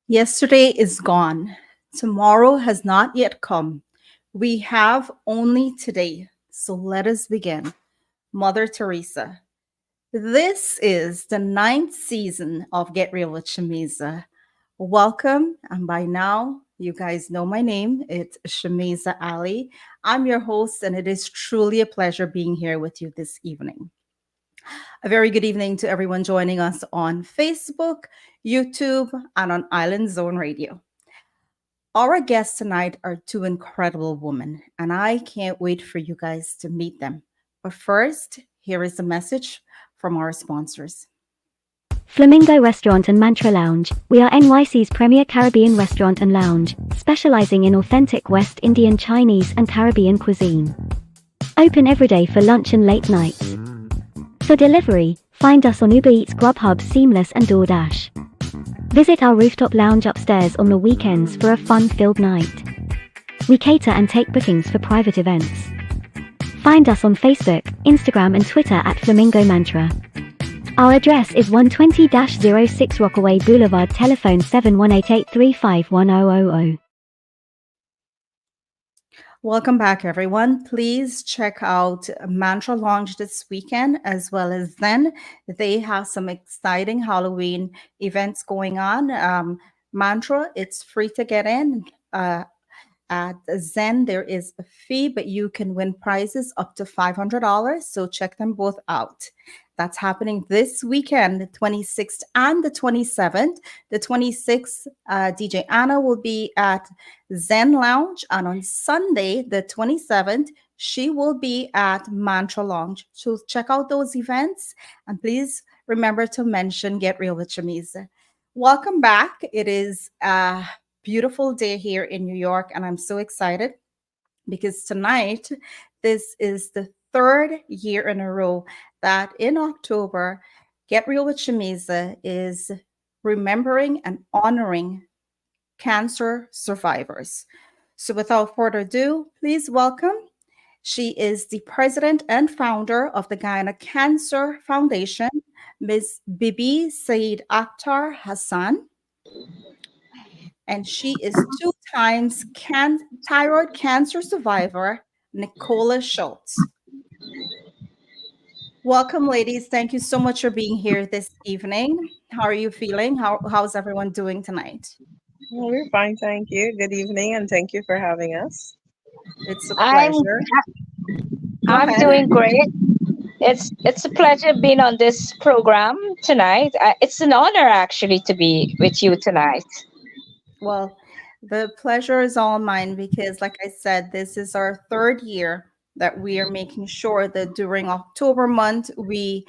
Yesterday is gone. Tomorrow has not yet come. We have only today. So let us begin. Mother Teresa. This is the ninth season of Get Real with Shameeza. Welcome. And by now, you guys know my name. It's Shameeza Ali. I'm your host, and it is truly a pleasure being here with you this evening. A very good evening to everyone joining us on Facebook, YouTube, and on Island Zone Radio. Our guests tonight are two incredible women, and I can't wait for you guys to meet them. But first, here is a message from our sponsors. Flamingo Restaurant and Mantra Lounge. We are NYC's premier Caribbean restaurant and lounge, specializing in authentic West Indian, Chinese, and Caribbean cuisine. Open every day for lunch and late nights. For delivery, find us on Uber Eats, Grubhub, Seamless, and DoorDash. Visit our rooftop lounge upstairs on the weekends for a fun-filled night. We cater and take bookings for private events. Find us on Facebook, Instagram, and Twitter at Flamingo Mantra. Our address is 120-06 Rockaway Boulevard, telephone 7188351000. Welcome back, everyone. Please check out Mantra Lounge this weekend as well as then. They have some exciting Halloween events going on. Mantra, it's free to get in. At Zen, there is a fee, but you can win prizes up to $500. So check them both out. That's happening this weekend, the 26th and the 27th. The 26th, DJ Anna will be at Zen Lounge. And on Sunday, the 27th, she will be at Mantra Lounge. So check out those events. And please remember to mention Get Real with Shameeza. Welcome back. It is a beautiful day here in New York. And I'm so excited because tonight, this is the third year in a row that in October, Get Real with Shameeza is remembering and honoring cancer survivors. So without further ado, please welcome. She is the president and founder of the Guyana Cancer Foundation, Ms. Bibi Saeed Akhtar Hassan. And she is two times thyroid cancer survivor, Nicola Schultz. Welcome, ladies. Thank you so much for being here this evening. How are you feeling? How's everyone doing tonight? Well, we're fine, thank you. Good evening, and thank you for having us. It's a I'm pleasure. Go I'm ahead. doing great. It's a pleasure being on this program tonight. It's an honor actually to be with you tonight. Well, the pleasure is all mine because, like I said, this is our third year that we are making sure that during October month, we,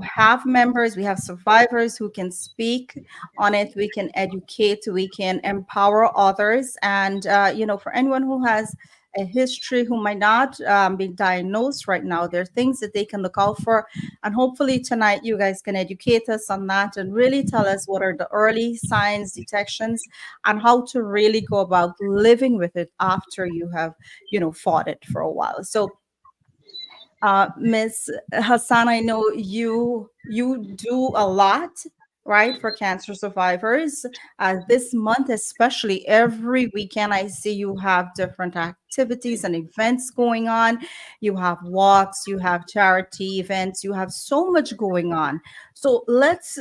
have members, we have survivors who can speak on it, we can educate, we can empower others. And, for anyone who has a history who might not be diagnosed right now, there are things that they can look out for. And hopefully tonight you guys can educate us on that and really tell us what are the early signs, detections, and how to really go about living with it after you have, fought it for a while. So Ms. Hassan, I know you do a lot, right, for cancer survivors. This month, especially every weekend, I see you have different activities and events going on. You have walks, you have charity events, you have so much going on. So let's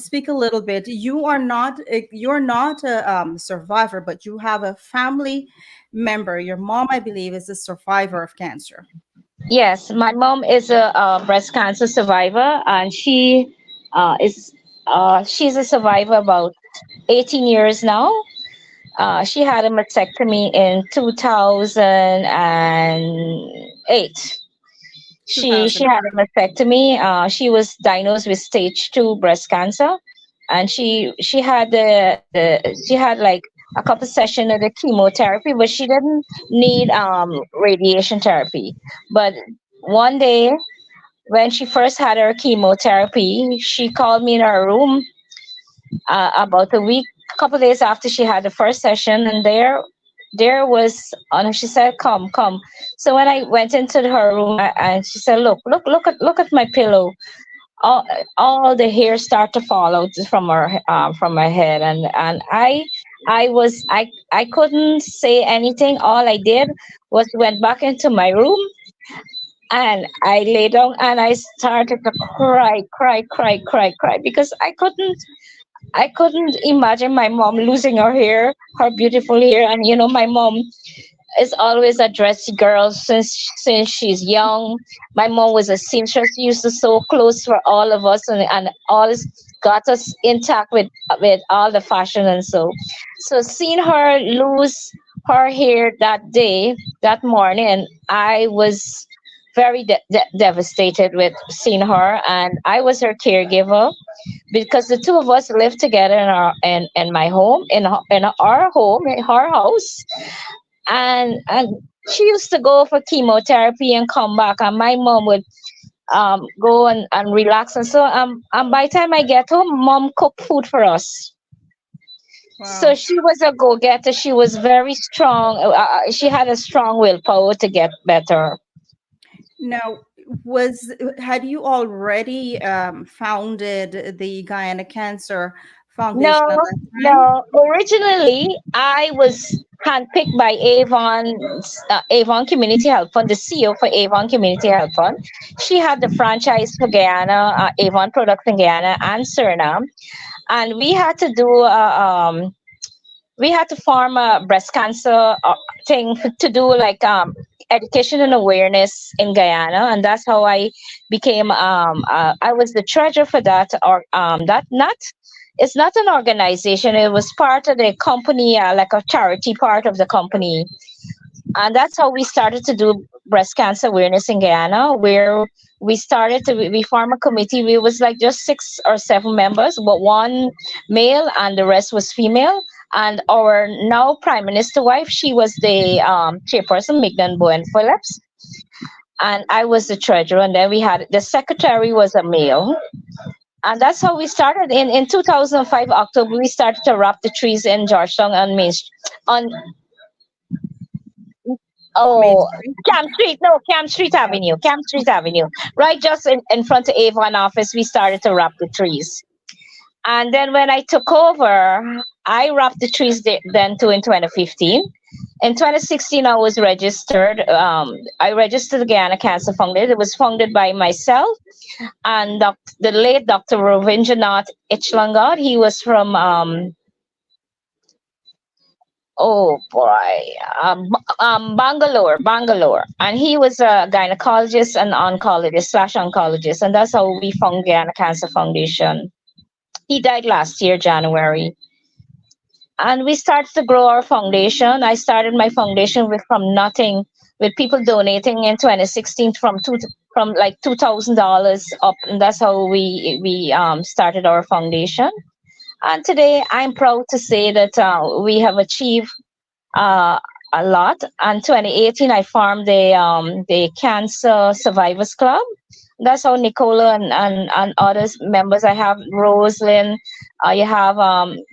speak a little bit. You're not a survivor, but you have a family member. Your mom, I believe, is a survivor of cancer. Yes, my mom is a breast cancer survivor, and she's a survivor about 18 years now. She had a mastectomy in 2008. She had a mastectomy. She was diagnosed with stage 2 breast cancer, and she had she had like a couple sessions of the chemotherapy, but she didn't need radiation therapy. But one day when she first had her chemotherapy, she called me in her room about a couple days after she had the first session, and there was, and she said, come. So when I went into her room, and she said, look at my pillow. all all the hair start to fall out from her head, and I couldn't say anything. All I did was went back into my room, and I lay down and I started to cry because I couldn't imagine my mom losing her hair, her beautiful hair. And my mom is always a dressy girl since she's young. My mom was a seamstress. She used to sew clothes for all of us, and always got us intact with all the fashion. And so seeing her lose her hair that day, that morning, I was very devastated with seeing her, and I was her caregiver because the two of us lived together in my home, in our home, in our house. And she used to go for chemotherapy and come back, and my mom would go and relax. And by the time I get home, mom cooked food for us. So Wow. she was a go-getter. She was very strong. She had a strong willpower to get better. Now, was had you already founded the Guyana Cancer No, Foundation at that time? no. Originally, I was handpicked by Avon Community Health Fund, the CEO for Avon Community Health Fund. She had the franchise for Guyana, Avon products in Guyana and Suriname, and we had to form a breast cancer thing to do like education and awareness in Guyana, and that's how I became. I was the treasurer for that, or that not. It's not an organization. It was part of the company, like a charity part of the company, and that's how we started to do breast cancer awareness in Guyana, where we formed a committee. We was like just 6 or 7 members, but one male and the rest was female. And our now prime minister wife, she was the chairperson, Mignon Bowen Phillips, and I was the treasurer. And then we had the secretary was a male, and that's how we started. In 2005 October, we started to wrap the trees in Georgetown on on Main Oh, Street. Camp Street. No, Camp Street Avenue. Camp Street Avenue. Right just in front of Avon office, we started to wrap the trees. And then when I took over, I wrapped the trees then too in 2015. In 2016, I was registered. I registered the Guyana Cancer Foundation. It was founded by myself and the late Dr. Ravindranath Ichlangat. He was from oh boy, Bangalore, and he was a gynecologist and oncologist slash oncologist, and that's how we found Guyana Cancer Foundation. He died last year, January, and we started to grow our foundation. I started my foundation with from nothing, with people donating in 2016 from like $2,000 up, and that's how we started our foundation. And today, I'm proud to say that we have achieved uh, a lot. And 2018, I formed the Cancer Survivors Club. That's how Nicola and others members. I have Rosalind. You have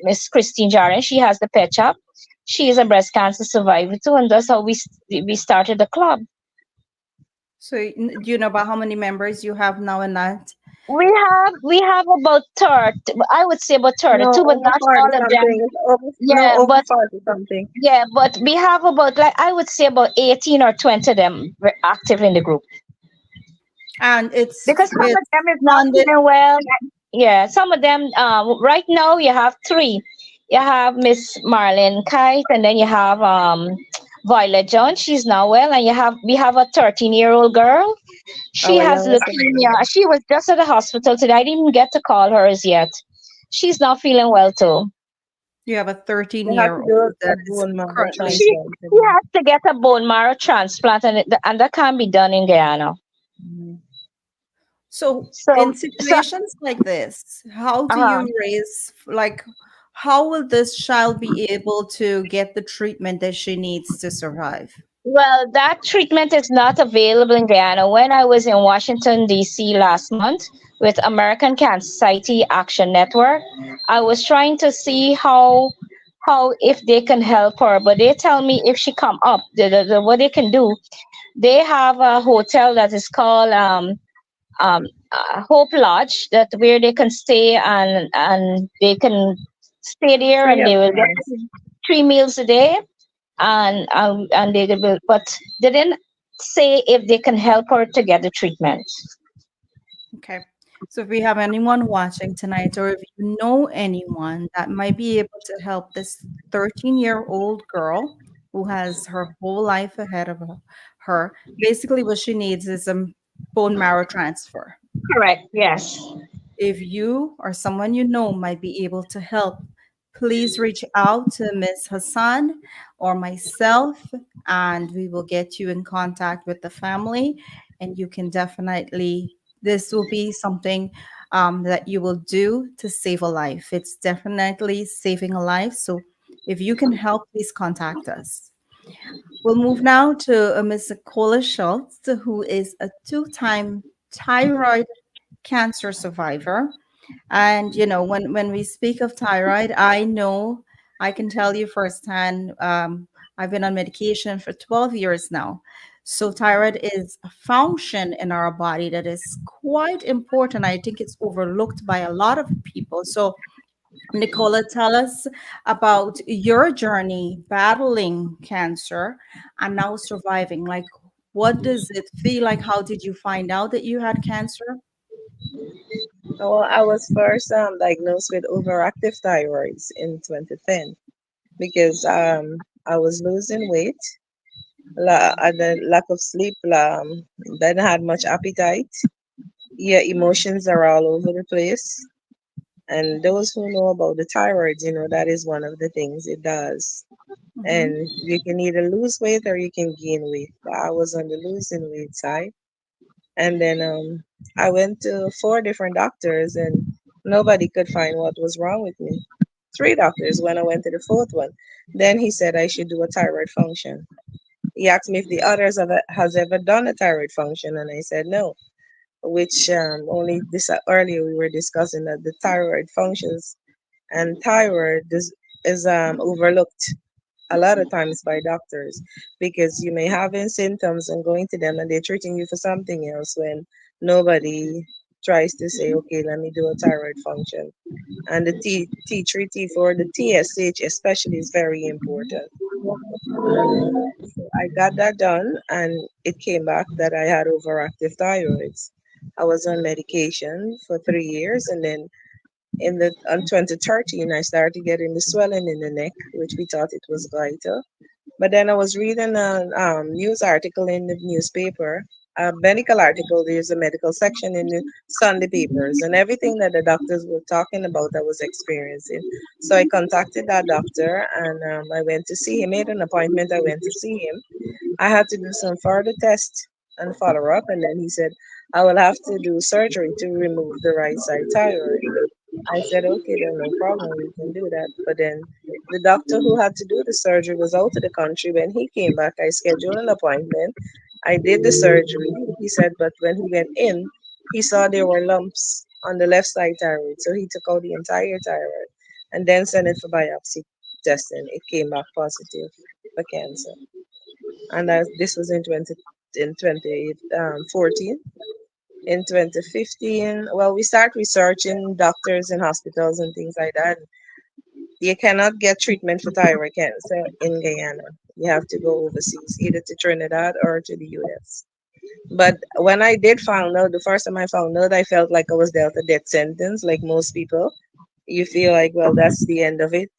Miss Christine Jaren. She has the pet shop. She is a breast cancer survivor too, and that's how we started the club. So, do you know about how many members you have now in that? We have about 30. I would say about No, 32, but over not 40 all of them. something. It's over, no, Yeah, over but 40 something. yeah, but we have about like I would say about 18 or 20 of them were active in the group And because some of it's them is not funded. feeling well. Yeah, some of them. Right now you have three. You have Miss Marlene Kite, and then you have Violet John. She's not well, and we have a 13-year-old girl. She Our has youngest leukemia. She was just at the hospital today. I didn't get to call hers yet. She's not feeling well too. You have a they have to 13-year-old do that a is bone marrow currently. transplant. She has to get a bone marrow transplant, and that can be done in Guyana. Mhm. So, So in so situations like this, how do uh you raise, like, how will this child be able to get the treatment that she needs to survive? well, that treatment is not available in Guyana. When I was in Washington D.C. last month with American Cancer Society Action Network, I was trying to see how if they can help her, but they tell me if she come up, what they can do. They have a hotel that is called Hope Lodge, that where they can stay, and they can stay there, Free and of they will get course. 3 meals a day, and they will, but they didn't say if they can help her to get the treatment. Okay. So if we have anyone watching tonight, or if you know anyone that might be able to help this 13-year-old girl who has her whole life ahead of her, basically what she needs is a bone marrow transfer. Correct. Yes. If you or someone you know might be able to help, please reach out to Ms. Hassan or myself, and we will get you in contact with the family. And you can definitely, this will be something that you will do to save a life. It's definitely saving a life. So if you can help, please contact us. We'll move now to Ms. Nicola Schultz, who is a two-time thyroid cancer survivor. And when we speak of thyroid, I know I can tell you firsthand. I've been on medication for 12 years now. So thyroid is a function in our body that is quite important. I think it's overlooked by a lot of people. So Nicola, tell us about your journey battling cancer and now surviving. Like, what does it feel like? How did you find out that you had cancer? Well, I was first diagnosed with overactive thyroids in 2010 because I was losing weight, I had a lack of sleep, didn't have much appetite. Yeah, emotions are all over the place. And those who know about the thyroid, that is one of the things it does. Hmm. And you can either lose weight or you can gain weight. But I was on the losing weight side. And then I went to four different doctors and nobody could find what was wrong with me. Three doctors when I went to the fourth one. Then he said I should do a thyroid function. He asked me if the others has ever done a thyroid function, and I said no. Which only this earlier we were discussing that the thyroid functions and thyroid is overlooked a lot of times by doctors because you may having symptoms and going to them and they're treating you for something else when nobody tries to say, okay, let me do a thyroid function. And the T3, T4, the TSH especially is very important. So I got that done, and it came back that I had overactive thyroids. I was on medication for 3 years, and then in the on 2013, I started getting the swelling in the neck, which we thought it was vital. But then I was reading a news article in the newspaper, a medical article. There's a medical section in the Sunday papers, and everything that the doctors were talking about, I was experiencing. So I contacted that doctor, and I went to see him. Made an appointment. I went to see him. I had to do some further tests and follow up, and then he said I will have to do surgery to remove the right side thyroid. I said, okay, then no problem, we can do that. But then the doctor who had to do the surgery was out of the country. When he came back, I scheduled an appointment. I did the surgery. He said, but when he went in, he saw there were lumps on the left side thyroid. So he took out the entire thyroid and then sent it for biopsy testing. It came back positive for cancer. And this was in 2014. In 2015, well, we start researching doctors and hospitals and things like that. You cannot get treatment for thyroid cancer in Guyana. You have to go overseas, either to Trinidad or to the US. But when I did find out, the first time I found out, I felt like I was dealt a death sentence, like most people. You feel like, well, that's the end of it.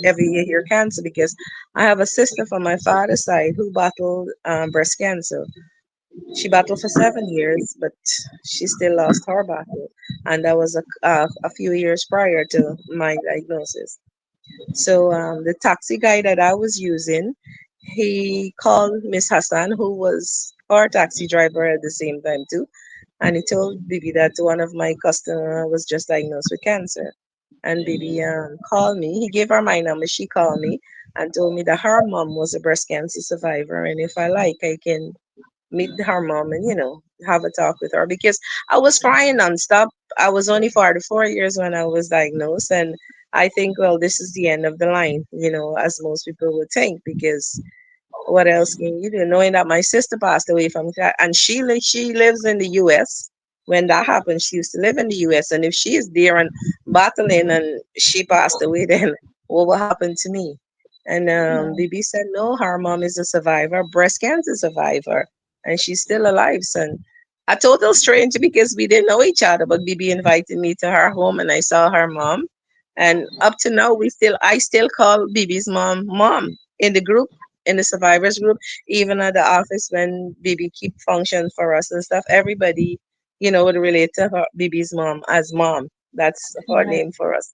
Every year hear cancer because I have a sister from my father's side who battled breast cancer. She battled for 7 years, but she still lost her battle, and that was a few years prior to my diagnosis. So the taxi guy that I was using, he called Miss Hassan, who was our taxi driver at the same time too, and he told Bibi that one of my customer was just diagnosed with cancer. And Bibi called me. He gave her my number. She called me and told me that her mom was a breast cancer survivor, and if I like, I can meet her mom and have a talk with her because I was crying nonstop. I was only 44 years when I was diagnosed, and I think, well, this is the end of the line, as most people would think, because What else can you do? Knowing that my sister passed away from that, and she lives in the U.S. When that happened, she used to live in the U.S. And if she is there and battling, and she passed away, then what will happen to me? And Bibi said, no, her mom is a survivor, breast cancer survivor, and she's still alive. Son, a total stranger because we didn't know each other, but Bibi invited me to her home, and I saw her mom. And up to now, I still call Bibi's mom in the group, in the survivors group, even at the office when Bibi keep function for us and stuff. Everybody, would relate to her, Bibi's mom, as mom. That's her Right. name for us.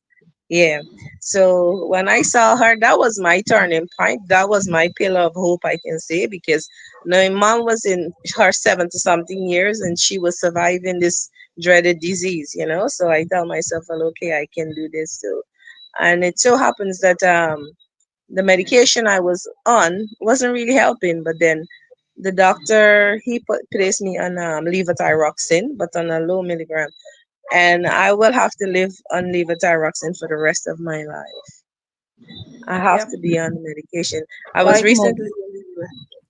Yeah. So when I saw her, that was my turning point. That was my pillar of hope, I can say, because my mom was in her 70 something years and she was surviving this dreaded disease. So I tell myself, well, okay, I can do this too. And it so happens that the medication I was on wasn't really helping, but then the doctor he placed me on levothyroxine, but on a low milligram, and I will have to live on levothyroxine for the rest of my life. I have Yep. to be on the medication. I was Like most.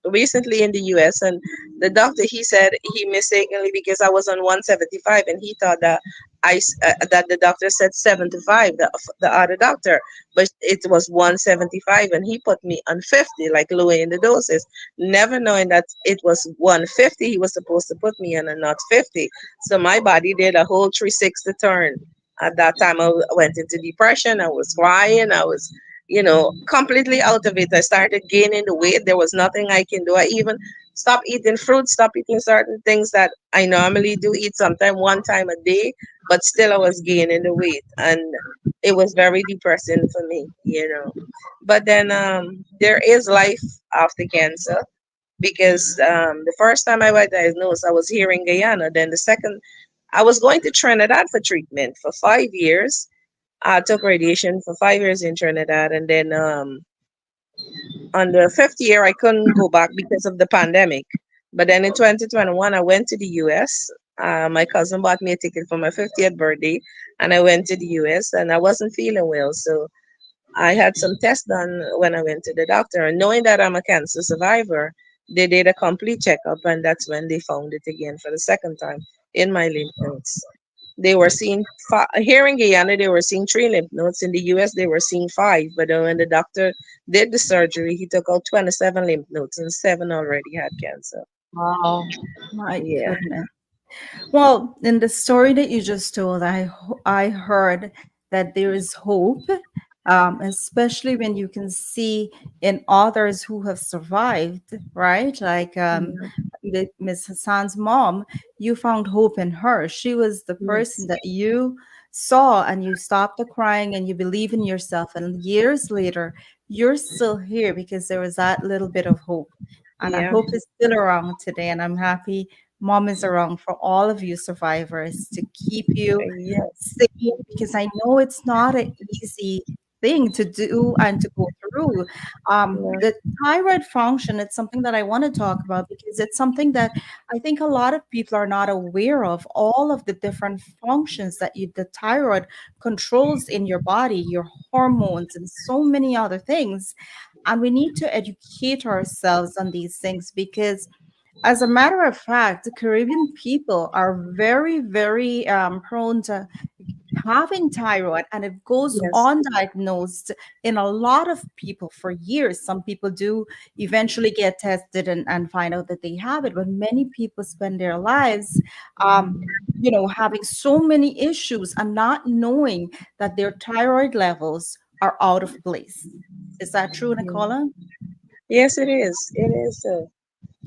recently in the US, and the doctor he said he mistakenly, because I was on 175 and he thought that that the doctor said 75, the other doctor, but it was 175 and he put me on 50, like lowering the doses, never knowing that it was 150 he was supposed to put me on and not 50. So my body did a whole 360 turn. At that time I went into depression. I was crying. I was completely out of it. I started gaining the weight. There was nothing I can do. I even stopped eating fruit, stopped eating certain things that I normally do eat sometime one time a day, but still I was gaining the weight. And it was very depressing for me. But then there is life after cancer, because the first time I was diagnosed, I was here in Guyana. Then the second, I was going to Trinidad for treatment for 5 years. I took radiation for 5 years in Trinidad, and then on the fifth year, I couldn't go back because of the pandemic. But then in 2021, I went to the US. My cousin bought me a ticket for my 50th birthday, and I went to the US, and I wasn't feeling well. So I had some tests done when I went to the doctor. And knowing that I'm a cancer survivor, they did a complete checkup, and that's when they found it again for the second time in my lymph nodes. They were seeing here in Guyana, they were seeing three lymph nodes. In the US, they were seeing five. But when the doctor did the surgery, he took out 27 lymph nodes, and seven already had cancer. Wow. My Yeah. goodness. Well, in the story that you just told, I heard that there is hope, especially when you can see in others who have survived, right? Like Yeah. Miss Hassan's mom, you found hope in her. She was the person Yes. that you saw and you stopped the crying and you believe in yourself. And years later, you're still here because there was that little bit of hope. And I Yeah. hope is still around today. And I'm happy mom is around for all of you survivors to keep you Yes. safe, because I know it's not an easy thing to do and to go through. Yeah. The thyroid function, it's something that I want to talk about because it's something that I think a lot of people are not aware of. All of the different functions that the thyroid controls in your body, your hormones, and so many other things. And we need to educate ourselves on these things because as a matter of fact, the Caribbean people are very, very prone to having thyroid, and it goes Yes. undiagnosed in a lot of people for years. Some people do eventually get tested and find out that they have it, but many people spend their lives, um, having so many issues and not knowing that their thyroid levels are out of place. Is that true, Yeah. Nicola? Yes, it is. It is.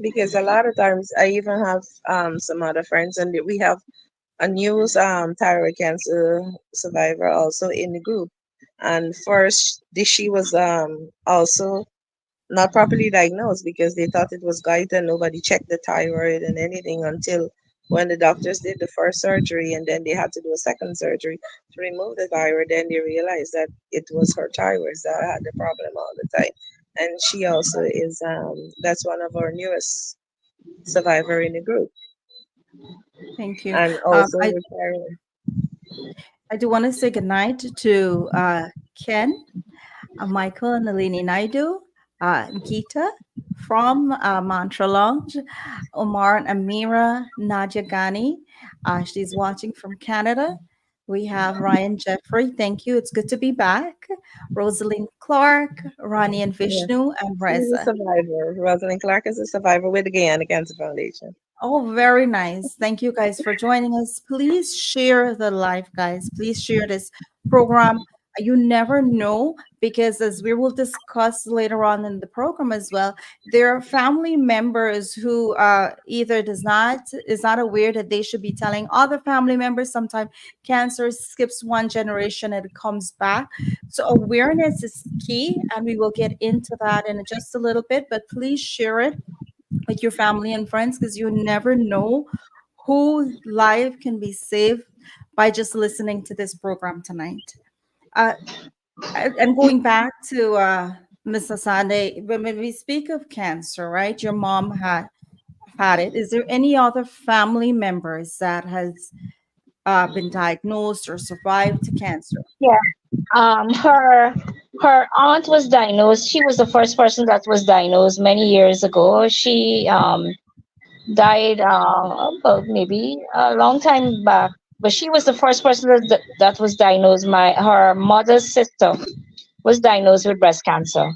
Because a lot of times I even have some other friends, and we have a new thyroid cancer survivor also in the group. And first, she was also not properly diagnosed because they thought it was goiter. Nobody checked the thyroid and anything until when the doctors did the first surgery, and then they had to do a second surgery to remove the thyroid. Then they realized that it was her thyroid that had the problem all the time. And she also is that's one of our newest survivor in the group, Thank you. and also I retiring. I do want to say goodnight to Ken, Michael, and Nalini Naidu. Geeta from Mantra Lounge, Omar and Amira, Nadia Ghani. She's watching from Canada. We have Ryan Jeffrey. Thank you. It's good to be back. Rosalind Clark, Ronnie and Yeah. Vishnu, and She's a Reza. survivor. Rosalind Clark is a survivor with the Guyana Cancer Foundation. Oh, very nice. Thank you guys for joining us. Please share the live, guys. Please share this program. You never know because as we will discuss later on in the program as well, there are family members who either does not is not aware that they should be telling other family members. Sometimes cancer skips one generation and it comes back. So awareness is key, and we will get into that in just a little bit. But please share it with your family and friends because you never know whose life can be saved by just listening to this program tonight. Uh, and going back to Ms. Asande, when we speak of cancer, right? Your mom had it. Is there any other family members that has been diagnosed or survived to cancer? Yeah. Her aunt was diagnosed. She was the first person that was diagnosed many years ago. She died about maybe a long time back, but she was the first person that was diagnosed. Her mother's sister was diagnosed with breast cancer.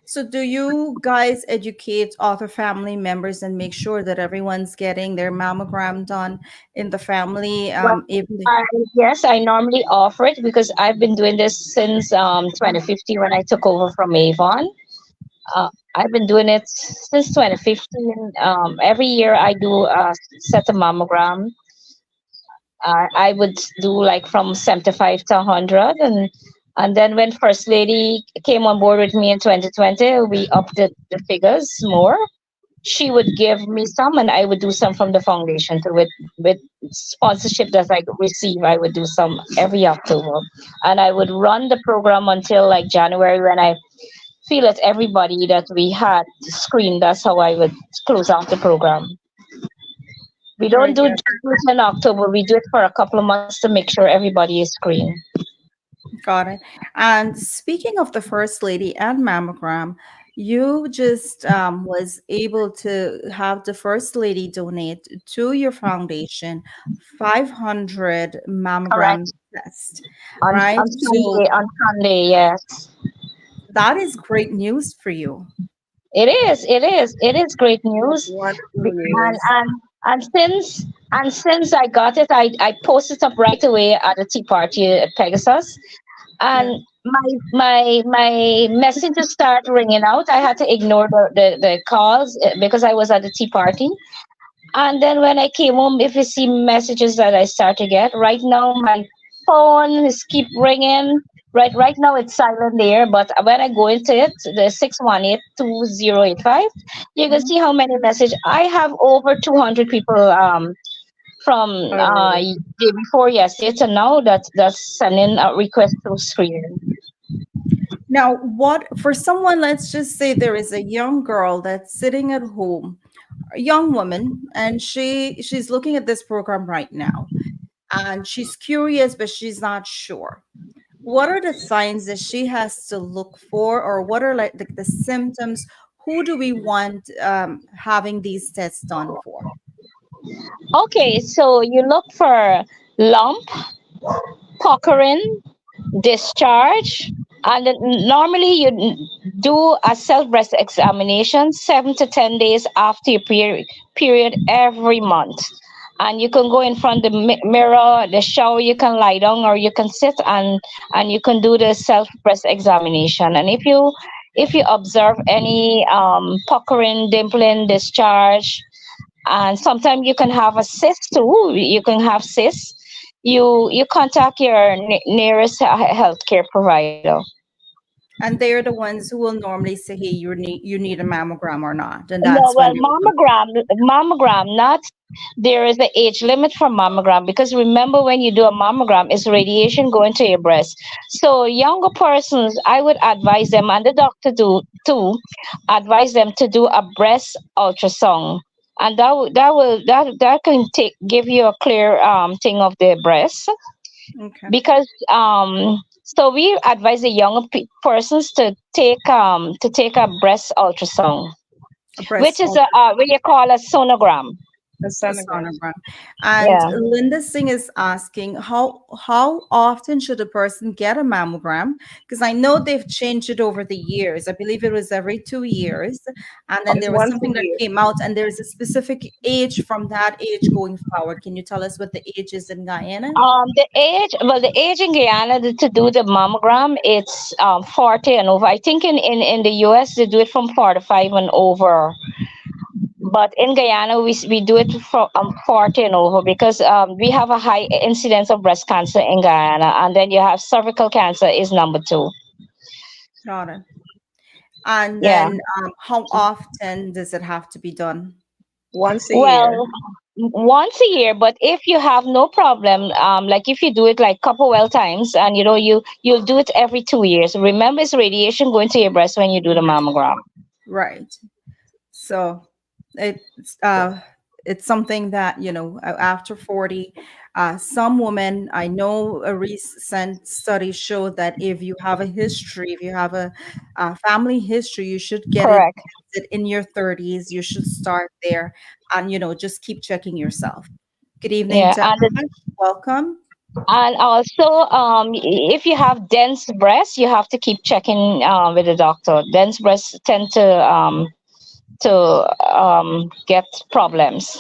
So, do you guys educate other family members and make sure that everyone's getting their mammogram done in the family? Well, Even I, yes, I normally offer it because I've been doing this since 2015 when I took over from Avon. I've been doing it since 2015. Every year I do set a mammogram. I would do like from 75 to 100, and then when First Lady came on board with me in 2020, we upped the figures more. She would give me some, and I would do some from the foundation too. With sponsorship that I receive, I would do some every October, and I would run the program until like January when I feel that everybody that we had screened. That's how I would close out the program. We don't very do good. just in October. We do it for a couple of months to make sure everybody is screened. Got it. And speaking of the first lady and mammogram, you just was able to have the first lady donate to your foundation 500 mammogram Correct. test, On right? on So Sunday, on Sunday, yes. that is great news for you. It is. It is. It is great That's news. wonderful Be- And news. and and since I got it, I posted up right away at the Tea Party at Pegasus, and Yeah. my messages start ringing out. I had to ignore the calls because I was at the Tea Party. And then when I came home, if you see messages that I start to get, right now my phone is keep ringing. Right now it's silent there, but when I go into it, the 618-2085, you can Mhm. see how many messages. I have over 200 people from Already. day before yesterday to now that's sending a request to screening. Now, what for someone, let's just say there is a young girl that's sitting at home, a young woman, and she's looking at this program right now, and she's curious, but she's not sure. What are the signs that she has to look for, or what are like the symptoms? Who do we want having these tests done for? Okay, so you look for lump, puckering, discharge, and then normally you do a self breast examination 7 to 10 days after your period every month. And you can go in front of the mirror, the shower, you can lie down or you can sit, and you can do the self breast examination. And if you observe any puckering, dimpling, discharge, and sometimes you can have a cyst too. You can have cysts. You contact your nearest healthcare provider. And they're the ones who will normally say, "Hey, you need a mammogram or not," and No, that's well, when they will come. mammogram, not there is an age limit for mammogram because remember when you do a mammogram, it's radiation going to your breast. So younger persons, I would advise them, and the doctor do too, advise them to do a breast ultrasound, and that can take give you a clear thing of the breast Okay. because So we advise the younger persons to take a breast ultrasound, A which breast is a what you call a sonogram. A a sonogram. sonogram. And Yeah. Linda Singh is asking how often should a person get a mammogram? Because I know they've changed it over the years. I believe it was every 2 years, and then It's there was once a something that year. came out, and there's a specific age from that age going forward. Can you tell us what the age is in Guyana? The age in Guyana to do the mammogram, it's 40 and over. I think in the US they do it from 45 and over. But in Guyana, we do it for 40 and over because we have a high incidence of breast cancer in Guyana, and then you have cervical cancer is number two. Got it. And Yeah. then how often does it have to be done? Once a year. Well, once a year, but if you have no problem, like if you do it like couple well times, and you'll do it every 2 years. Remember, it's radiation going to your breast when you do the mammogram. Right. So it's it's something that after 40, some women, I know a recent study showed that if you have a history, if you have a family history, you should get it Correct. tested in your 30s. You should start there and just keep checking yourself. Good evening, Yeah, Josh. Welcome. and also, if you have dense breasts, you have to keep checking with the doctor. Dense breasts tend to get problems.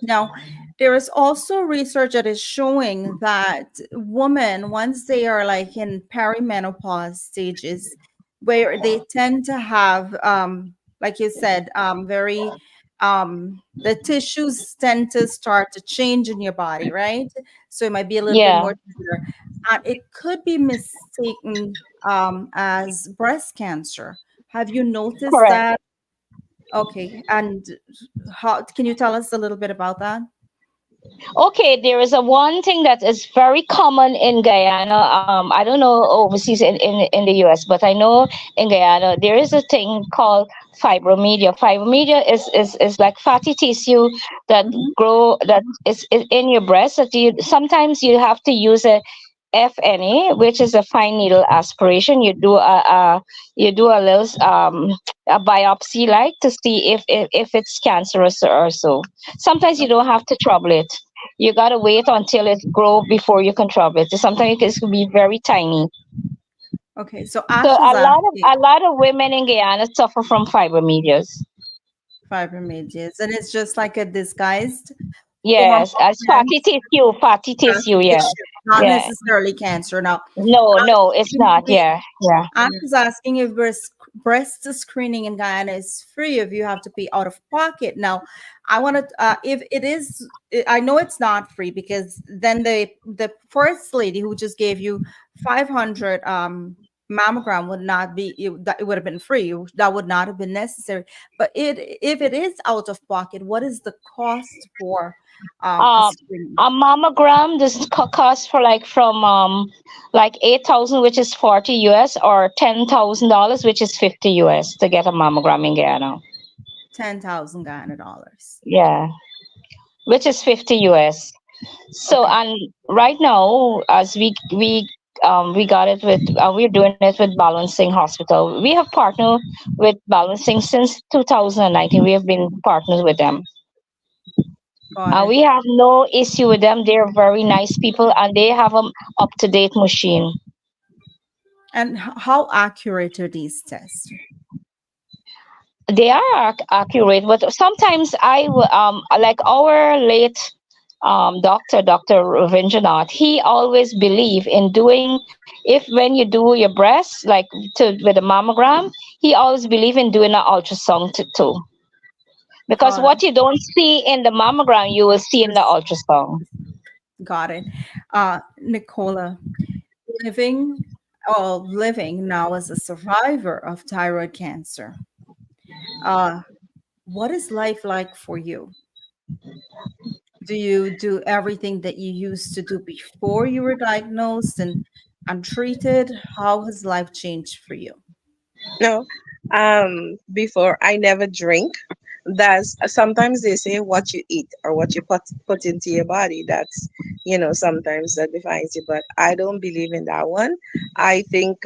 Now, there is also research that is showing that women, once they are like in perimenopause stages, where they tend to have, like you said, the tissues tend to start to change in your body, right? So it might be a little bit Yeah, more severe. And it could be mistaken as breast cancer. Have you noticed correct. that? Okay. And how can you tell us a little bit about that? Okay, there is a one thing that is very common in Guyana. I don't know overseas in the US, but I know in Guyana there is a thing called fibromedia. Fibromedia is like fatty tissue that Mhm. grow that is in your breast that you sometimes you have to use a FNA, which is a fine needle aspiration. You do a little a biopsy like to see if it's cancerous or so. Sometimes you don't have to trouble it. You gotta wait until it grow before you can trouble it. Sometimes it can be very tiny. Okay, so So Ash is asking a lot of women in Guyana suffer from fibromyalgia. fibromyalgia, and it's just like a disguised form Yes, of as cancer, fatty fatty tissue. Yeah, tissue, not yeah. necessarily cancer. Now, No, Ash, no, it's not. Yeah, yeah. Ash is asking if breast screening in Guyana is free, if you have to pay out of pocket. Now, I want to, if it is, I know it's not free because then the first lady who just gave you 500 mammogram would not be, it would have been free. That would not have been necessary. But if it is out of pocket, what is the cost for a Um, screening? a mammogram this cost for like 8,000, which is 40 US, or $10,000, which is 50 US, to get a mammogram in Guyana. 10,000 Guyana dollars. Yeah, which is 50 US. So, Okay, and right now, as we got it with we're doing it with Balancing Hospital. We have partnered with Balancing since 2019. We have been partners with them. got it. We have no issue with them. They're very nice people, and they have an up to date machine. And how accurate are these tests? They are accurate, but sometimes like our late Dr. Ravindranath, he always believe in doing, if when you do your breast, like with a mammogram, he always believe in doing an ultrasound too. Because Got it. what you don't see in the mammogram, you will see in the Yes, ultrasound. got it. Nicola, living living now as a survivor of thyroid cancer. Uh, what is life like for you? Do you do everything that you used to do before you were diagnosed and treated? How has life changed for you? No. Before I never drink. that's sometimes they say what you eat or what you put into your body. That's sometimes that defines you. But I don't believe in that one. I think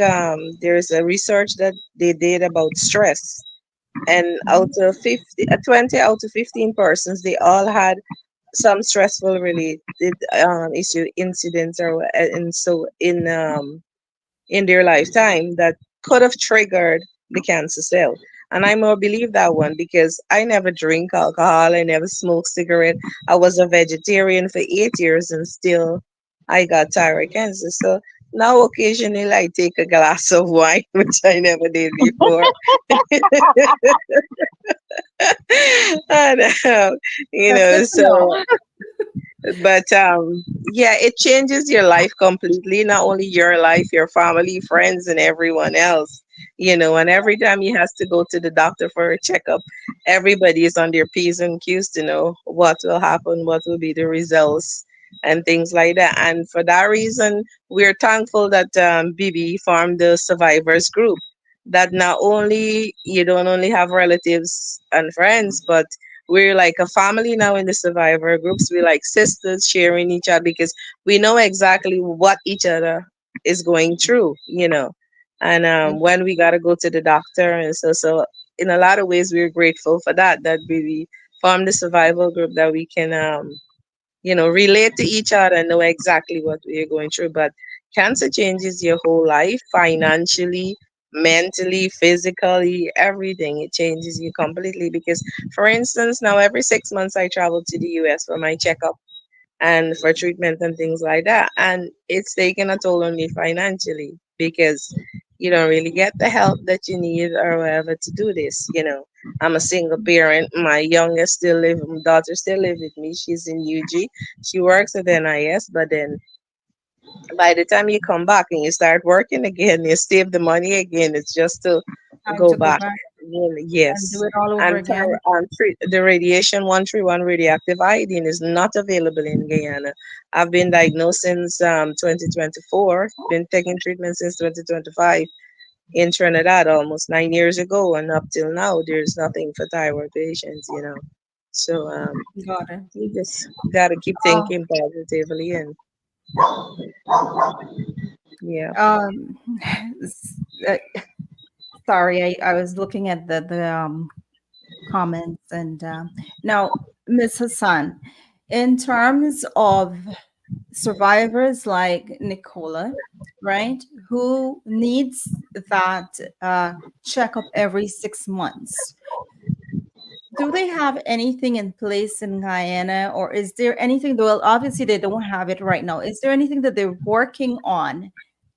there's a research that they did about stress, and out Mhm. of 50, 20 out of 15 persons, they all had some stressful related issue incidents or and so in their lifetime that could have triggered the cancer cell. And I more believe that one because I never drink alcohol, I never smoked cigarette. I was a vegetarian for 8 years and still I got thyroid cancer. So now occasionally I take a glass of wine, which I never did before. And, That's good to know. so but yeah, it changes your life completely, not only your life, your family, friends, and everyone else. And every time you has to go to the doctor for a checkup, everybody is on their p's and q's to know what will happen, what will be the results, and things like that. And for that reason, we're thankful that Bibi formed the survivors group, that not only you don't only have relatives and friends, but we're like a family now in the survivor groups. We like sisters sharing each other because we know exactly what each other is going through. And when we gotta go to the doctor, and so in a lot of ways we're grateful for that we formed the survival group, that we can relate to each other and know exactly what we're going through. But cancer changes your whole life, financially, mentally, physically, everything. It changes you completely because, for instance, now every 6 months I travel to the US for my checkup and for treatment and things like that. And it's taken a toll on me financially because you don't really get the help that you need or whatever to do this. I'm a single parent. My youngest daughter still live with me. She's in UG. She works at NIS, but then by the time you come back and you start working again, you save the money again. It's just to Time go to go back. back Really, and do yes. it all over And again. the radiation 131 radioactive iodine is not available in Guyana. I've been diagnosed since 2024. Been taking treatment since 2025 in Trinidad, almost 9 years ago, and up till now, there's nothing for thyroid patients. So Got it. you just gotta keep Uh, thinking positively, and yeah. um, s- uh, sorry, I was looking at the comments and now, Miss Hassan, in terms of survivors like Nicola, right, who needs that checkup every 6 months. Do they have anything in place in Guyana, or is there anything? Well, obviously they don't have it right now. Is there anything that they're working on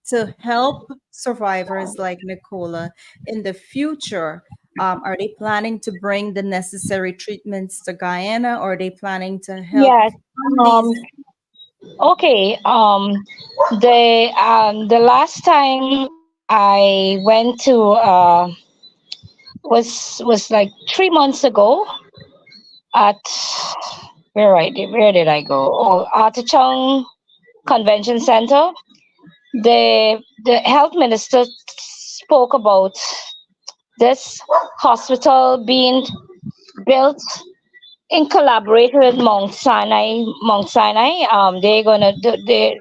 to help survivors like Nicola in the future? Are they planning to bring the necessary treatments to Guyana, or are they planning to help Yes. fund Um, these? okay. The last time I went to was like 3 months ago at where did I go? Oh, Artichong Convention Center. The health minister spoke about this hospital being built in collaboration with Mount Sinai. Mount Sinai, they're gonna do they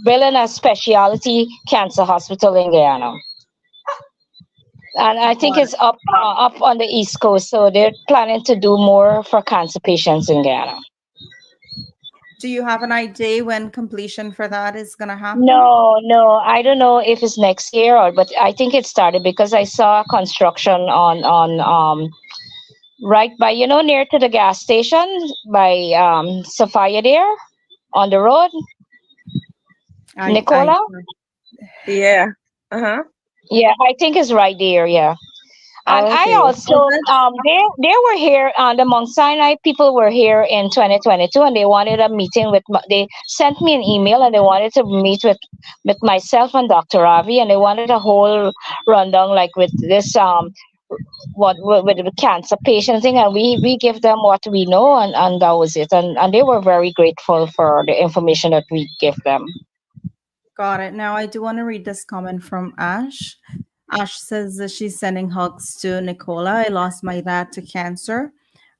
building a specialty cancer hospital in Guyana, and I think Got it's up on the east coast. So they're planning to do more for cancer patients in Guyana. Do you have an idea when completion for that is going to happen? No, no, I don't know if it's next year or, but I think it started because I saw construction on right by near to the gas station by Sophia there on the road, I Nicola. Yeah. Uh-huh. Yeah, I think it's right there. Yeah, and I Okay. also well, that's they were here. The Mount Sinai people were here in 2022, and they wanted a meeting with. They sent me an email, and they wanted to meet with myself and Dr. Ravi, and they wanted a whole rundown like with this what with the cancer patient thing, and we give them what we know, and that was it, and they were very grateful for the information that we give them. got it. Now, I do want to read this comment from Ash. Ash says that she's sending hugs to Nicola. I lost my dad to cancer.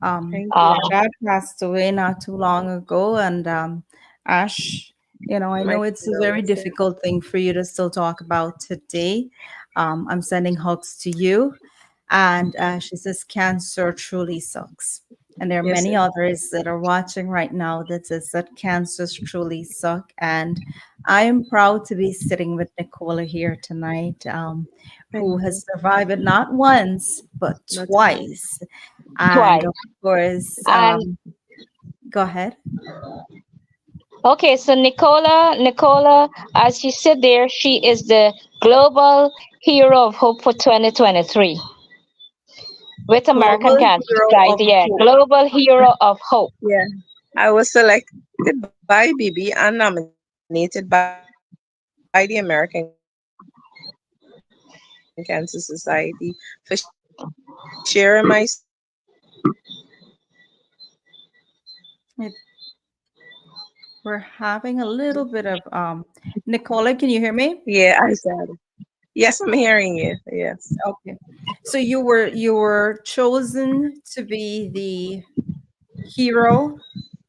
Thank Uh, you. Your dad passed away not too long ago, and Ash, I know My it's a very condolences. difficult thing for you to still talk about today. I'm sending hugs to you. And she says, cancer truly sucks. And there are Yes, many it others that are watching right now that says that cancers truly suck. And I am proud to be sitting with Nicola here tonight, who thank you. has survived it not once, but Not twice. twice. And twice. of course, And go ahead. okay, so Nicola, as you said there, she is the global hero of hope for 2023 with American Global Cancer Hero of Society. Yeah, Hope. global hero of hope. Yeah. I was selected by Bibi and nominated by the American Cancer Society for sharing my story with the community and for sharing my story It, we're having a little bit of Nicola, can you hear me? Yeah, I said. Yes, I'm hearing you. Yes. Okay. So you were chosen to be the hero,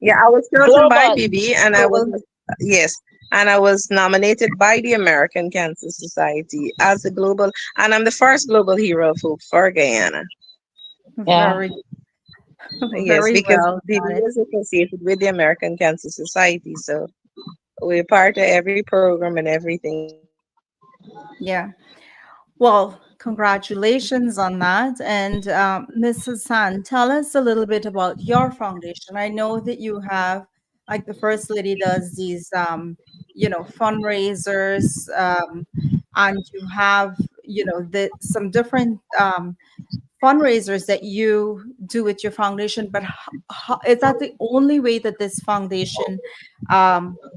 Yeah, I was chosen by Global. Bibi and I was global. yes, and I was nominated by the American Cancer Society as a global, and I'm the first global hero of hope for Guyana. Yeah. Very, Yes, very because well Bibi done. is associated with the American Cancer Society, so we're part of every program and everything that they do. Yeah. Well, congratulations on that. And Mrs. San, tell us a little bit about your foundation. I know that you have, like the First Lady does these, fundraisers, and you have, some different fundraisers that you do with your foundation. But is that the only way that this foundation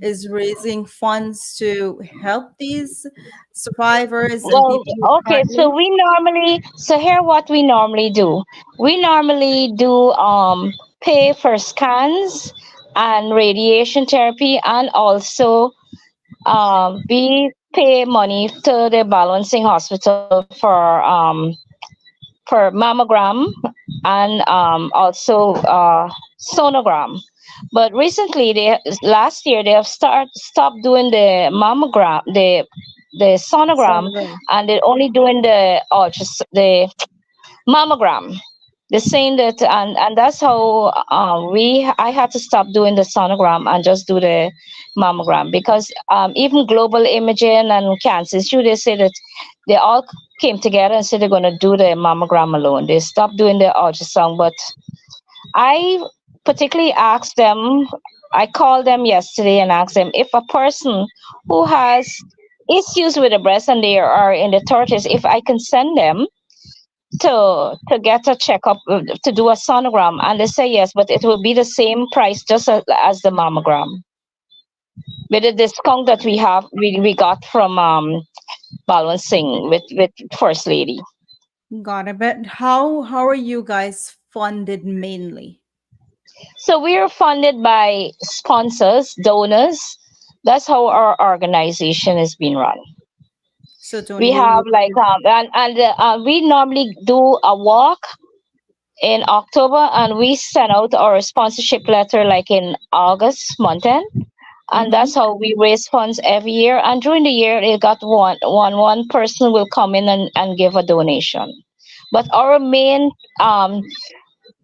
is raising funds to help these survivors and Well, people who okay, can't so leave? we normally, so here what we normally do. We normally do pay for scans and radiation therapy, and also we pay money to the balancing hospital for mammogram and also sonogram. But recently, they last year they have stopped doing the mammogram, the sonogram, Sonogram. and they're only doing the mammogram. They're saying that, and that's how I had to stop doing the sonogram and just do the mammogram, because even global imaging and cancer issue, they say that they all came together and said they're going to do the mammogram alone. They stopped doing the ultrasound. But I particularly asked them, I called them yesterday and asked them if a person who has issues with the breast and they are in the 30s, if I can send them to get a checkup, to do a sonogram, and they say yes, but it will be the same price just as the mammogram, with the discount that we got from balancing with First Lady. Got it. But how are you guys funded mainly? So we are funded by sponsors, donors. That's how our organization is being run. So Tony, We have like we normally do a walk in October, and we send out our sponsorship letter like in August month end, and mm-hmm. that's how we raise funds every year. And during the year, it got one person will come in and give a donation. But our main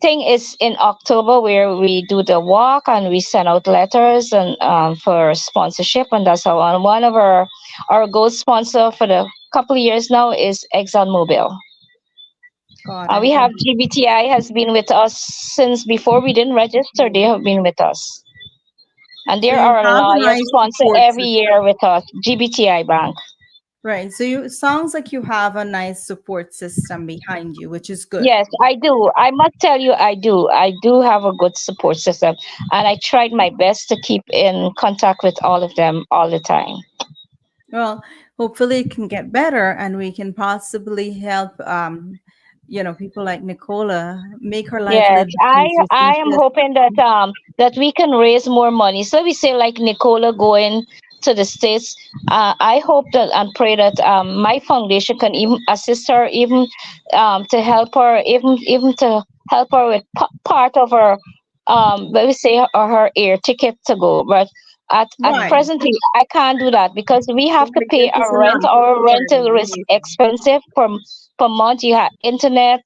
thing is in October, where we do the walk and we send out letters and for sponsorship, and that's how. And one of our gold sponsor for the couple of years now is ExxonMobil. Got it. We have And GBTI has been with us since before we didn't register. They have been with us, and so there you are a have a loyal nice sponsor support every system. year with us. GBTI Bank. Right. So you it sounds like you have a nice support system behind you, which is good. Yes, I do. I must tell you, I do. I do have a good support system, and I tried my best to keep in contact with all of them all the time. Well, hopefully it can get better and we can possibly help people like Nicola make her life a Yes, little bit easier I since am she has hoping that we can raise more money. So we say like Nicola going to the States. I hope that and pray that my foundation can even assist her, even to help her, even to help her with part of her, let me say, her air ticket to go. But at Right. presently, I can't do that because we have Just to pay because it's our a rent. Our rental is non-performing. expensive per month. You have internet,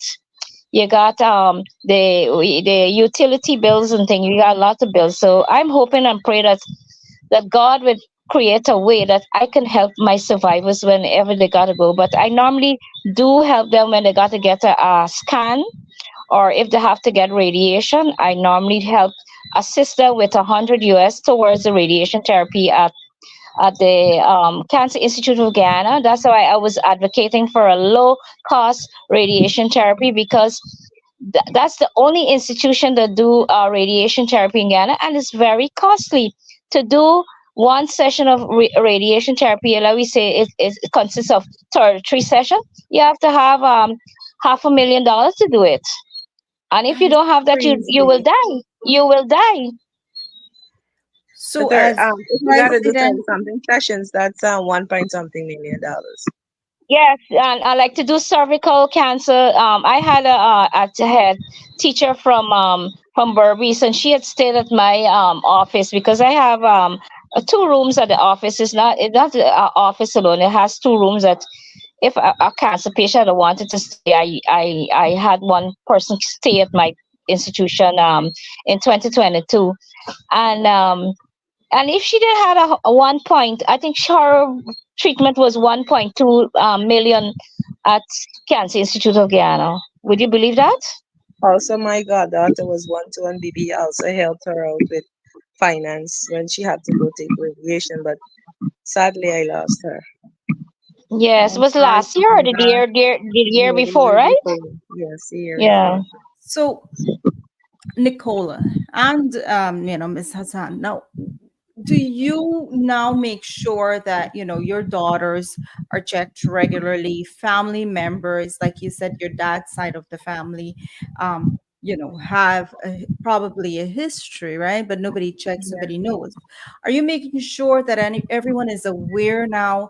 you got the utility bills and things. You got lots of bills. So I'm hoping and pray that God would create a way that I can help my survivors whenever they gotta go. But I normally do help them when they gotta get a scan, or if they have to get radiation. I normally help assist them with 100 US towards the radiation therapy at the Cancer Institute of Guyana. That's why I was advocating for a low cost radiation therapy, because that's the only institution that do radiation therapy in Guyana, and it's very costly to do one session of radiation therapy. Like we say, it consists of 33 sessions. You have to have $500,000 to do it, and if That you is don't have that, you will crazy. die. You will die. So, There, as if you gotta do president, 30 something sessions, that's one point something million dollars. Yes, and I like to do cervical cancer. I had a head teacher from Burmese, and she had stayed at my office because I have two rooms at the office. It's not the office alone. It has two rooms that if a cancer patient wanted to stay, I had one person stay at my institution in 2022, and if she did had a 1 point, I think her treatment was 1.2 million at Cancer Institute of Guyana. Would you believe that? Also, my goddaughter was one too, and Bibi also helped her out with finance when she had to go take radiation. But sadly, I lost her. Yes, it I'm was sorry last to year or hear that. the year Yeah, the before, year right? before. Yes, the year Yeah. before. So, Nicola and Miss Hassan. Now, do you now make sure that your daughters are checked regularly? Family members, like you said, your dad's side of the family, have probably a history, right? But nobody checks, Yeah. nobody knows. Are you making sure that everyone is aware now?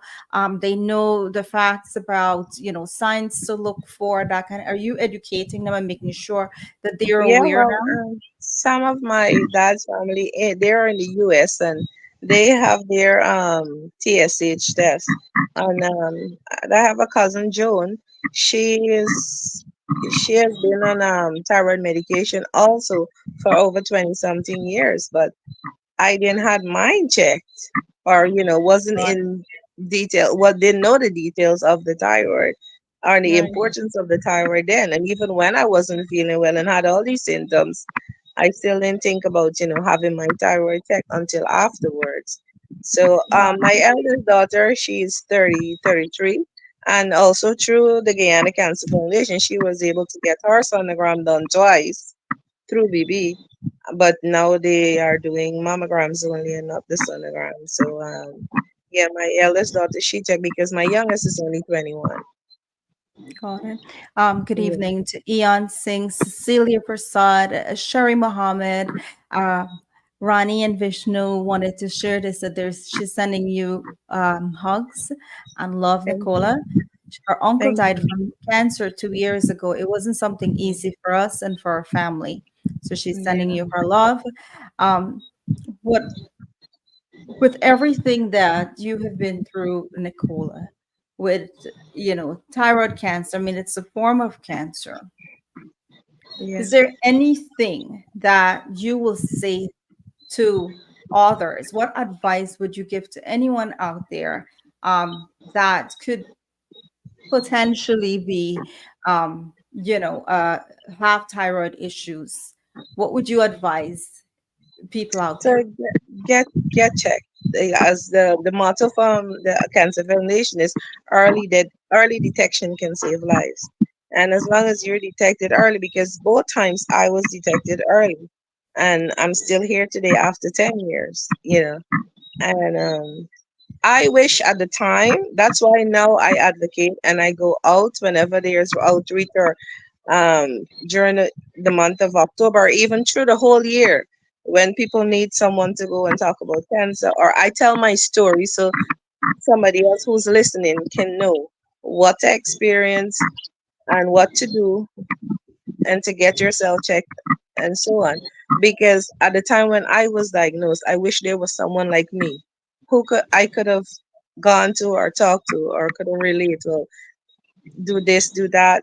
They know the facts about signs to look for, that kind of. Are you educating them and making sure that they're Yeah, aware well, now? some of my dad's family, they're in the US and they have their TSH test. And I have a cousin, Joan. She is she has been on thyroid medication also for over 20 something years, but I didn't had mine checked or wasn't Right. in detail, well, didn't know the details of the thyroid or the Right. importance of the thyroid then. And even when I wasn't feeling well and had all these symptoms, I still didn't think about having my thyroid checked until afterwards. So my eldest daughter, she's 33, and also through the Guyana Cancer Foundation, she was able to get her sonogram done twice through Bibi, but now they are doing mammograms only and not the sonogram. So yeah, my eldest daughter she checked because my youngest is only 21. Got it. Good Yeah, evening to Eon Singh, Cecilia Prasad, Sherry Mohammed, uh, Rani and Vishnu wanted to share this, that she's sending you hugs and love, thank you, Nicola. Her uncle thank died you. from cancer 2 years ago. It wasn't something easy for us and for our family. So she's sending Yeah, you her love. Um, what with everything that you have been through, Nicola, with thyroid cancer, I mean, it's a form of cancer. yeah. Is there anything that you will say to others? What advice would you give to anyone out there that could potentially be, have thyroid issues? What would you advise people out So there? get checked. As the motto from the Cancer Foundation is early detection can save lives. And as long as you're detected early, because both times I was detected early, and I'm still here today after 10 years. And I wish at the time, that's why now I advocate and I go out whenever there's outreach or during the month of October, or even through the whole year, when people need someone to go and talk about cancer, or I tell my story so somebody else who's listening can know what to experience and what to do and to get yourself checked and so on. Because at the time when I was diagnosed, I wish there was someone like me who could have gone to or talked to or could have relate. Well, do this, do that,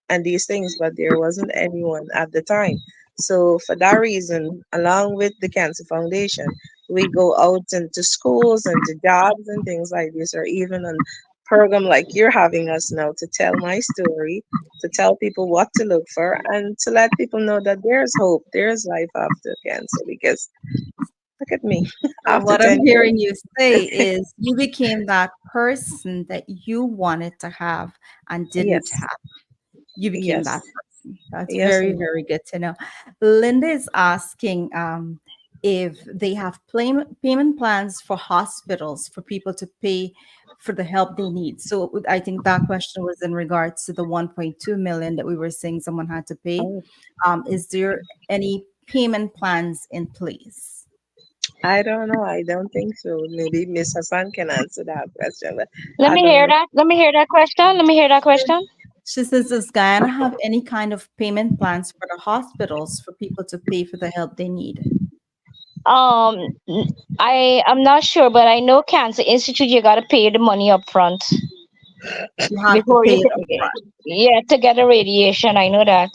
and these things, but there wasn't anyone at the time. So for that reason, along with the Cancer Foundation, we go out into schools and to jobs and things like this, or even on program like you're having us now to tell my story, to tell people what to look for, and to let people know that there's hope, there's life after cancer. Because look at me, So after what 10 I'm hearing you say years. is you became that person that you wanted to have and didn't Yes, have. You became that yes, person. That's yes, very, very good to know. Linda is asking if they have payment plans for hospitals for people to pay for the help they need. So I think that question was in regards to the 1.2 million that we were saying someone had to pay. oh, Is there any payment plans in place? I don't know. I don't think so. Maybe Miss Hassan can answer that question, but Let I me don't hear know. that. Let me hear that question. Let me hear that question. She says, does Guyana have any kind of payment plans for the hospitals for people to pay for the help they need? Um, I am not sure, but I know Cancer Institute. You got to pay the money up front You have to before pay you it can, up front. yeah, to get a radiation. I know that.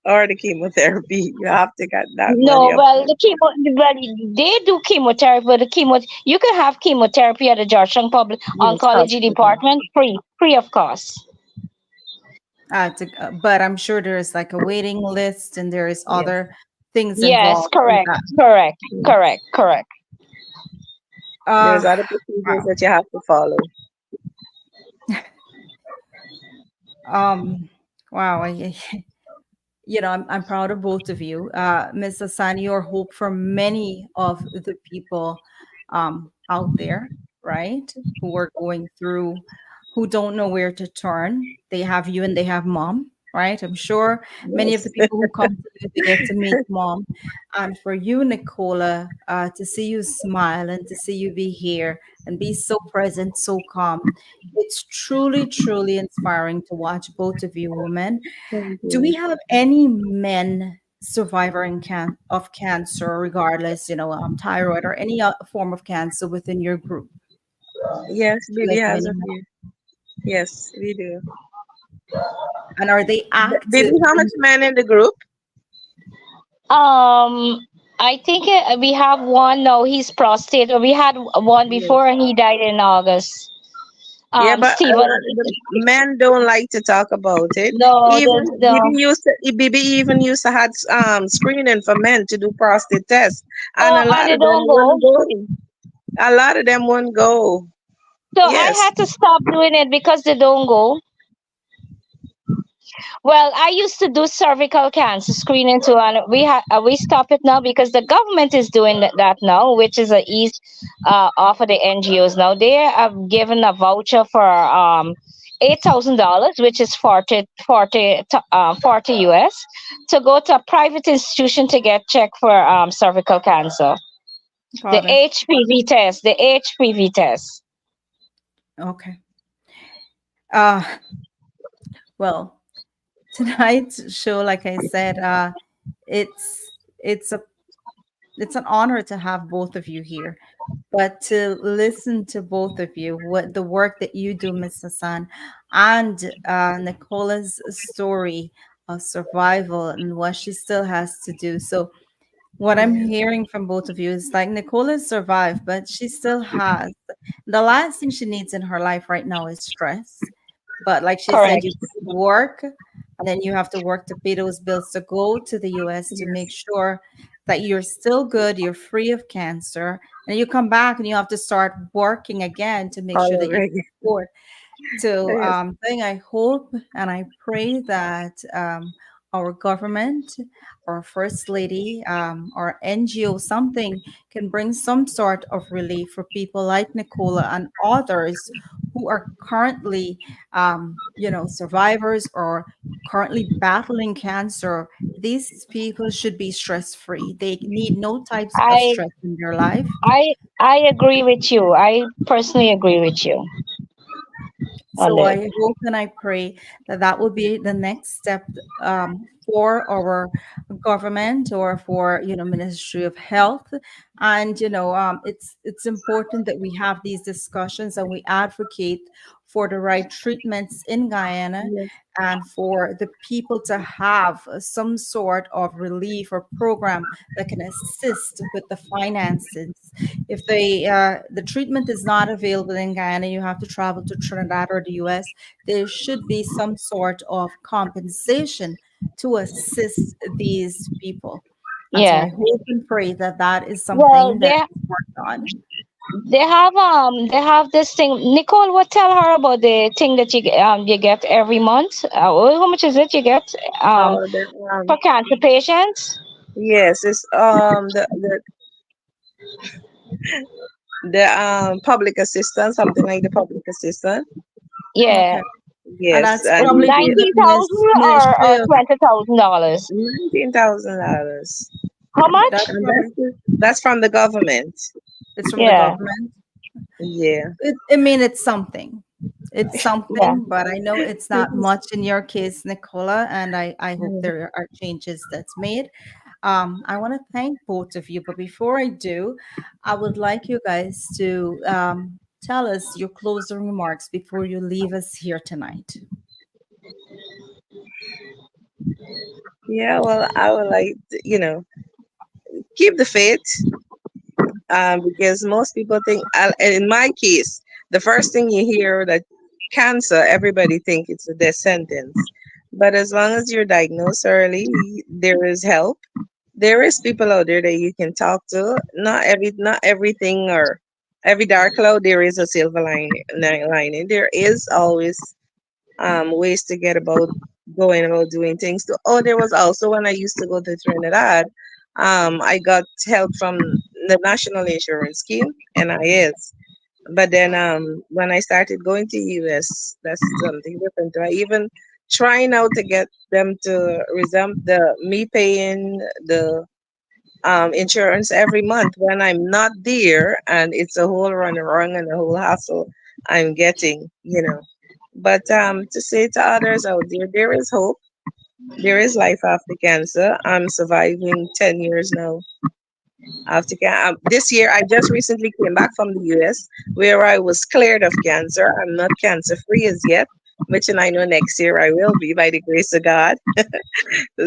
Or the chemotherapy. You have to get that money No, up well, front. the chemo, well, they do chemotherapy, but the chemo, you can have chemotherapy at the Georgetown Public Yes, Oncology hospital. Department free of cost. But I'm sure there's like a waiting list and there is Yes, other things Yes, involved in correct, that. correct, correct, yes. correct. Uh, There's other procedures wow. that you have to follow. Um, wow. I'm proud of both of you. Ms. Asani, you're hope for many of the people out there, right? Who are going through, who don't know where to turn. They have you and they have mom, right? I'm sure many of the Yes. people who come to you, they get to meet mom. And for you, Nicola, to see you smile and to see you be here and be so present, so calm, it's truly, truly inspiring to watch both of you women. Thank Do we you. have any men survivor of cancer, regardless, thyroid or any form of cancer within your group? Yes, Do you Bibi guys have has any a men? few. Yes, we do. And are they Bibi, active how much in men in the group? Um, I think we have one now. He's prostate. We had one Yes. before, and he died in August. Yeah, but Stephen. the men don't like to talk about it. No, Even there's no. Bibi even used to had screening for men to do prostate tests, and Oh, a and lot they of them don't go. wouldn't go. A lot of them wouldn't go. So I Yes. had to stop doing it because they don't go. Well, I used to do cervical cancer screening too, and we stop it now because the government is doing that now, which is a ease off of the NGOs now. They have given a voucher for $8,000, which is 40 US, to go to a private institution to get checked for cervical cancer. The got it? HPV test. The HPV test. Okay. Uh well, tonight's show, like I said, it's a it's an honor to have both of you here. But to listen to both of you, what the work that you do, Miss Hassan, and Nicola's story of survival and what she still has to do. So what I'm Yeah. hearing from both of you is like Nicola survived, but she still has the last thing she needs in her life right now is stress. But like she said, Correct. you work and then you have to work to pay those bills to go to the US to make Yes. sure that you're still good, you're free of cancer, and you come back and you have to start working again to make All sure that you over can again. afford so, Yes. thing I hope and I pray that our government, our first lady, our NGO, something can bring some sort of relief for people like Nicola and others who are currently, survivors or currently battling cancer. These people should be stress free. They need no types of I stress in their life. I agree with you. I personally agree with you. on So this. I hope and I pray that that will be the next step for our government or for Ministry of Health, and it's important that we have these discussions and we advocate for the right treatments in Guyana Yes, and for the people to have some sort of relief or program that can assist with the finances. If the treatment is not available in Guyana, you have to travel to Trinidad or the US. There should be some sort of compensation to assist these people. And so Yeah. I hope and pray that that is Well, something that is worked on. they have this thing. Nicole, what tell her about the thing that you get every month? How much is it you get um oh, the, for cancer patients? yes, it's the public assistant, something like the public assistant. Yeah, Okay. And Yes, that's and probably through the 19,000 Ministry or of, $20,000. $19,000, How that's much? and probably, that's from the government. it's from the Yeah, government. Yeah, I mean, it's something. It's yeah. something, but I know it's it not is. much in your case, Nicola, and I hope Mm. there are changes that's made. I want to thank both of you, but before I do, I would like you guys to tell us your closing remarks before you leave us here tonight. Yeah, well, I would like keep the faith, because most people think, in my case, the first thing you hear that cancer, everybody think it's a death sentence. But as long as you're diagnosed early, there is help. There is people out there that you can talk to. Not everything, or every dark cloud there is a silver lining. There is always ways to get about going about doing things. Oh, there was also when I used to go to Trinidad, I got help from the National Insurance Scheme, NIS. But then when I started going to US, that's something different. I even try now to get them to resume the me paying the insurance every month when I'm not there, and it's a whole run around and a whole hassle I'm getting. But to say to others out there, there is hope. There is life after cancer. I'm surviving 10 years now after cancer. This year, I just recently came back from the US where I was cleared of cancer. I'm not cancer free as yet, which and I know next year I will be by the grace of God.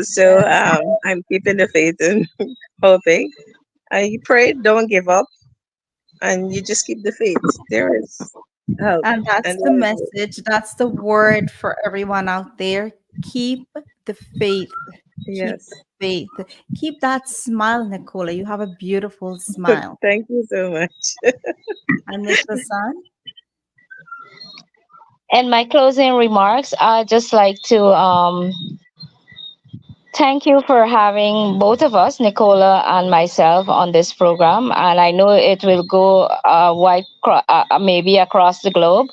So Yes. I'm keeping the faith and hoping. You pray, don't give up, and you just keep the faith. There is help, And that's and the there is hope. message. That's the word for everyone out there. Keep the faith. Keep the Yes. faith. Keep that smile, Nicola. You have a beautiful smile. Thank you so much. And Mr. San, And my closing remarks, I just like to thank you for having both of us, Nicola and myself, on this program. And I know it will go maybe across the globe.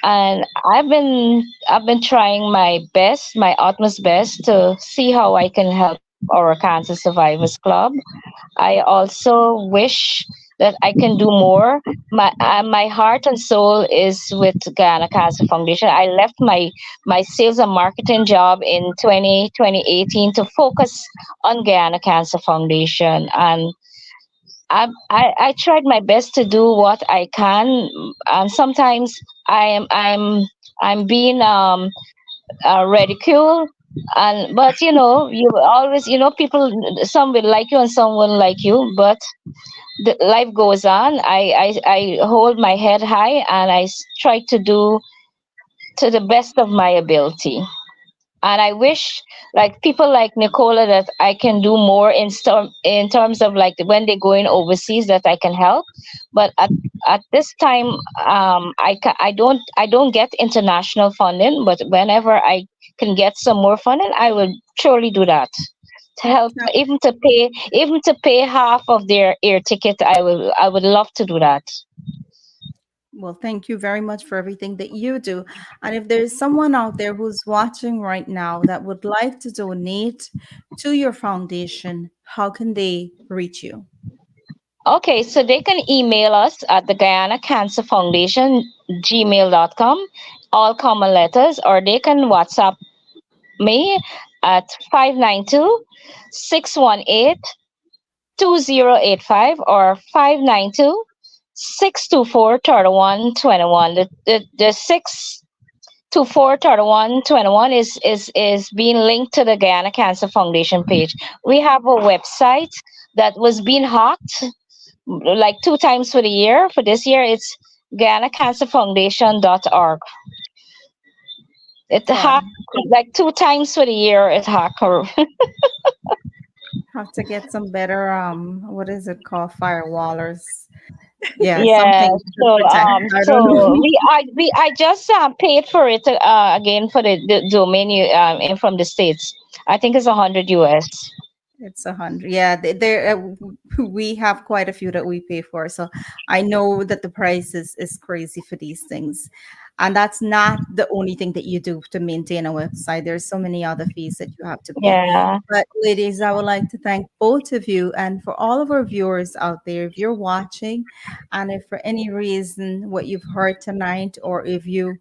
And I've been trying my best, my utmost best, to see how I can help our Cancer Survivors Club. I also wish that I can do more. My heart and soul is with Guyana Cancer Foundation. I left my sales and marketing job in 2018 to focus on Guyana Cancer Foundation, and I tried my best to do what I can, and sometimes I am I'm I'm being ridiculed, and but you always people, some will like you and some won't like you, but the life goes on. I hold my head high, and try to do to the best of my ability. And I wish, like people like Nicola, that I can do more in terms of like when they're going overseas, that I can help. But at this time, I don't get international funding. But whenever I can get some more funding, I will surely do that to help, even to pay half of their air ticket. I would love to do that. well, thank you very much for everything that you do. And if there's someone out there who's watching right now that would like to donate to your foundation, how can they reach you? Okay, so they can email us at the Guyana Cancer Foundation gmail.com, all common letters, or they can WhatsApp me at 592-618-2085 or 592-624-3121. The 624-3121 is being linked to the Guyana Cancer Foundation page. We have a website that was being hacked like two times for the year. For this year, it's GuyanaCancerFoundation.org. It Oh, hacked like two times for the year. It hacked. have to get some better what is it called? Firewallers. Yeah, Yeah. something to So protect. I don't so know. I just paid for it again for the domain from the States. I think it's 100 US. It's 100. Yeah, we have quite a few that we pay for. So I know that the price is crazy for these things. And that's not the only thing that you do to maintain a website. There's so many other fees that you have to pay. Yeah. But ladies, I would like to thank both of you and for all of our viewers out there. If you're watching and if for any reason what you've heard tonight, or if you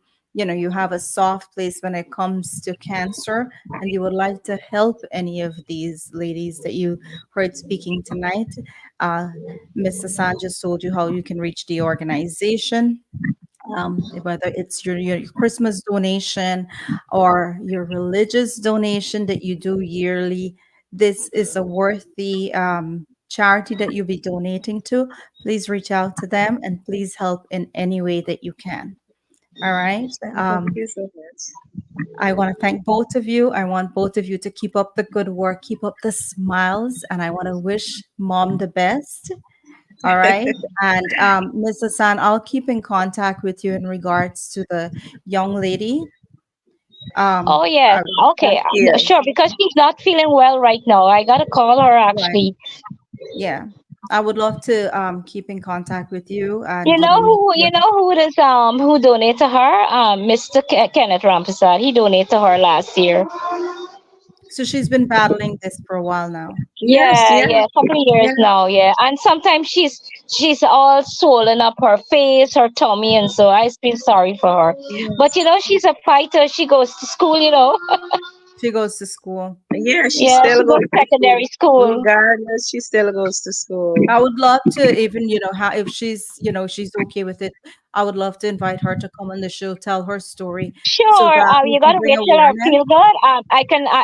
have a soft place when it comes to cancer and you would like to help any of these ladies that you heard speaking tonight, uh, Mr. San just told you how you can reach the organization, whether it's your Christmas donation or your religious donation that you do yearly. This is a worthy charity that you'll be donating to. Please reach out to them and please help in any way that you can. All right. Thank you so much. I want to thank both of you. I want both of you to keep up the good work, keep up the smiles, and I want to wish mom the best. All right. And Mr. San, I'll keep in contact with you in regards to the young lady. Oh Um, yes. I, Okay. Thank you. Sure. Because she's not feeling well right now. I gotta call her right. actually. Yeah. I would love to keep in contact with you You and know make who? sure You that. know who donated to her? Mr. Kenneth Rampersad. He donated to her last year. So she's been battling this for a while now. Yes, Yeah, yeah, yeah, a couple of yeah, years now. Yeah, and sometimes she's all swollen up her face, her tummy, and so I feel sorry for her. But yes. she's a fighter. She goes to school. She goes to school. Yeah, she Yeah, still she goes goes to school. secondary school. Regardless, she still goes to school. I would love to even, how if she's okay with it. I would love to invite her to come on the show, tell her story, so Sure. that we You can gotta bring wait till I awareness. feel good.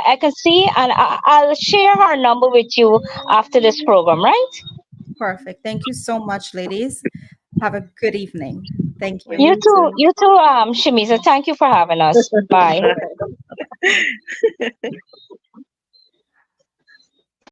I can see, and I'll share her number with you after this program, right? Perfect. Thank you so much, ladies. Have a good evening. Thank you. You too. You too, Shameeza. Thank you for having us. Bye. Bye.